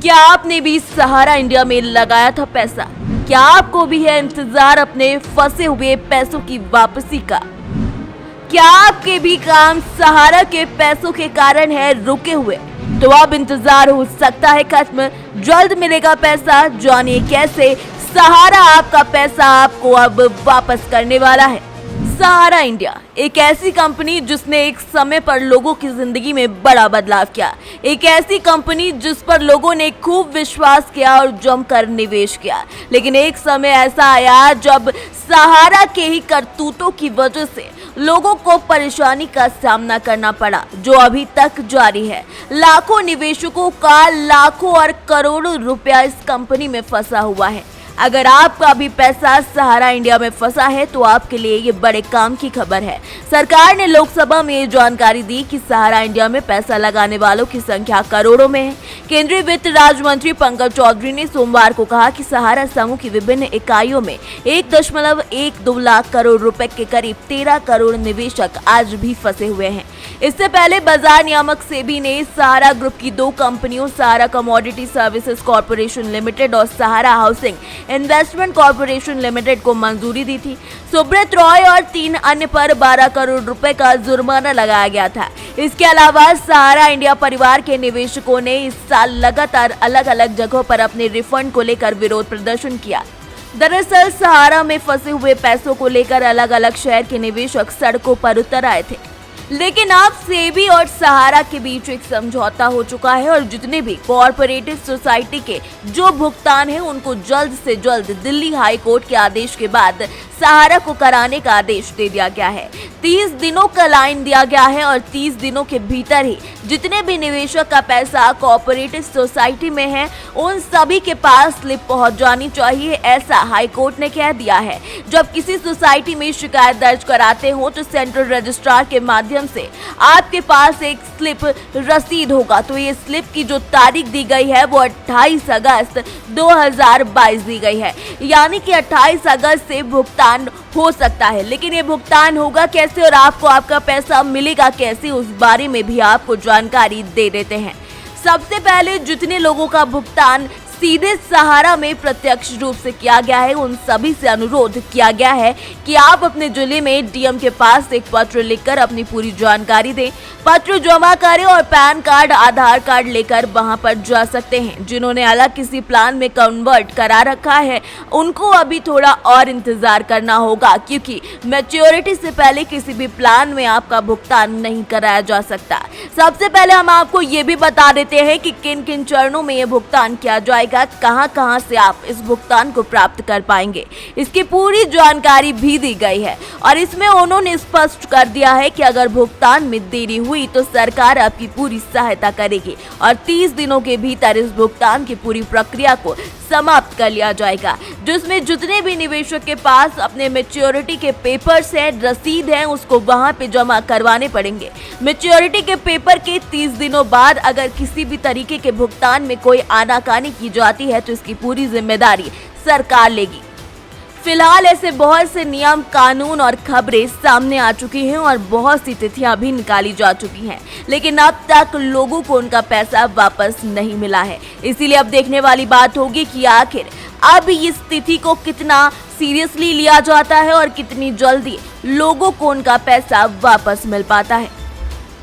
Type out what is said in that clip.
क्या आपने भी सहारा इंडिया में लगाया था पैसा? क्या आपको भी है इंतजार अपने फंसे हुए पैसों की वापसी का? क्या आपके भी काम सहारा के पैसों के कारण है रुके हुए? तो अब इंतजार हो सकता है खत्म, जल्द मिलेगा पैसा। जानिए कैसे सहारा आपका पैसा आपको अब वापस करने वाला है। सहारा इंडिया एक ऐसी कंपनी जिसने एक समय पर लोगों की जिंदगी में बड़ा बदलाव किया। एक ऐसी कंपनी जिस पर लोगों ने खूब विश्वास किया और जमकर निवेश किया। लेकिन एक समय ऐसा आया जब सहारा के ही करतूतों की वजह से लोगों को परेशानी का सामना करना पड़ा, जो अभी तक जारी है। लाखों निवेशकों का लाखों और करोड़ों रुपया इस कंपनी में फंसा हुआ है। अगर आपका भी पैसा सहारा इंडिया में फंसा है तो आपके लिए ये बड़े काम की खबर है। सरकार ने लोकसभा में ये जानकारी दी कि सहारा इंडिया में पैसा लगाने वालों की संख्या करोड़ों में है। केंद्रीय वित्त राज्य मंत्री पंकज चौधरी ने सोमवार को कहा कि सहारा समूह की विभिन्न इकाइयों में 1.12 लाख करोड़ रुपए के करीब 13 करोड़ निवेशक आज भी फंसे हुए हैं। इससे पहले बाजार नियामक सेबी ने सहारा ग्रुप की 2 कंपनियों सहारा कमोडिटी सर्विसेज कॉर्पोरेशन लिमिटेड और सहारा हाउसिंग इन्वेस्टमेंट कॉर्पोरेशन लिमिटेड को मंजूरी दी थी। सुब्रत रॉय और 3 अन्य पर 12 करोड़ रुपए का जुर्माना लगाया गया था। इसके अलावा सहारा इंडिया परिवार के निवेशकों ने इस साल लगातार अलग अलग जगहों पर अपने रिफंड को लेकर विरोध प्रदर्शन किया। दरअसल सहारा में फंसे हुए पैसों को लेकर अलग अलग शहर के निवेशक सड़कों पर उतर आए थे। लेकिन अब सेबी और सहारा के बीच एक समझौता हो चुका है और जितने भी कोऑपरेटिव सोसाइटी के जो भुगतान है उनको जल्द से जल्द दिल्ली हाई कोर्ट के आदेश के बाद सहारा को कराने का आदेश दे दिया गया है। 30 दिनों का लाइन दिया गया है और 30 दिनों के भीतर ही जितने भी निवेशक का पैसा कोऑपरेटिव सोसाइटी में है उन सभी के पास स्लिप पहुंच जानी चाहिए, ऐसा हाई कोर्ट ने कह दिया है। जब किसी सोसाइटी में शिकायत दर्ज कराते हो तो सेंट्रल रजिस्ट्रार के माध्यम से आपके पास एक स्लिप रसीद होगा। तो ये स्लिप की जो तारीख दी गई है वो 28 अगस्त 2022 दी गई है, यानी कि 28 अगस्त से भुगतान हो सकता है। लेकिन ये भुगतान होगा कैसे और आपको आपका पैसा मिलेगा कैसे, उस बारे में भी आपको जानकारी दे देते हैं। सबसे पहले जितने लोगों का भुगतान सीधे सहारा में प्रत्यक्ष रूप से किया गया है उन सभी से अनुरोध किया गया है कि आप अपने जिले में डीएम के पास एक पत्र लिखकर अपनी पूरी जानकारी दें। पत्र जमा करें और पैन कार्ड आधार कार्ड लेकर वहां पर जा सकते हैं। जिन्होंने अलग किसी प्लान में कन्वर्ट करा रखा है उनको अभी थोड़ा और इंतजार करना होगा, क्योंकि मैच्योरिटी से पहले किसी भी प्लान में आपका भुगतान नहीं कराया जा सकता। सबसे पहले हम आपको ये भी बता देते हैं कि किन किन चरणों में ये भुगतान किया जाएगा, कहां से आप इस भुगतान को प्राप्त कर पाएंगे, इसकी पूरी जानकारी भी दी गई है। और इसमें उन्होंने स्पष्ट कर दिया है कि अगर भुगतान में देरी हुई तो सरकार आपकी पूरी सहायता करेगी और 30 दिनों के भीतर इस भुगतान की पूरी प्रक्रिया को समाप्त कर लिया जाएगा, जिसमें जितने भी निवेशक के पास अपने मैच्योरिटी के पेपर्स हैं, रसीद हैं, उसको वहां पे जमा करवाने पड़ेंगे। मैच्योरिटी के पेपर के 30 दिनों बाद अगर किसी भी तरीके के भुगतान में कोई आनाकानी की जाती है तो इसकी पूरी जिम्मेदारी सरकार लेगी। फिलहाल ऐसे बहुत से नियम, कानून और खबरें सामने आ चुकी हैं और बहुत सी तिथियां भी निकाली जा चुकी हैं, लेकिन अब तक लोगों को उनका पैसा वापस नहीं मिला है। इसीलिए अब देखने वाली बात होगी कि आखिर अब इस तिथि को कितना सीरियसली लिया जाता है और कितनी जल्दी लोगों को उनका पैसा वापस मिल पाता है।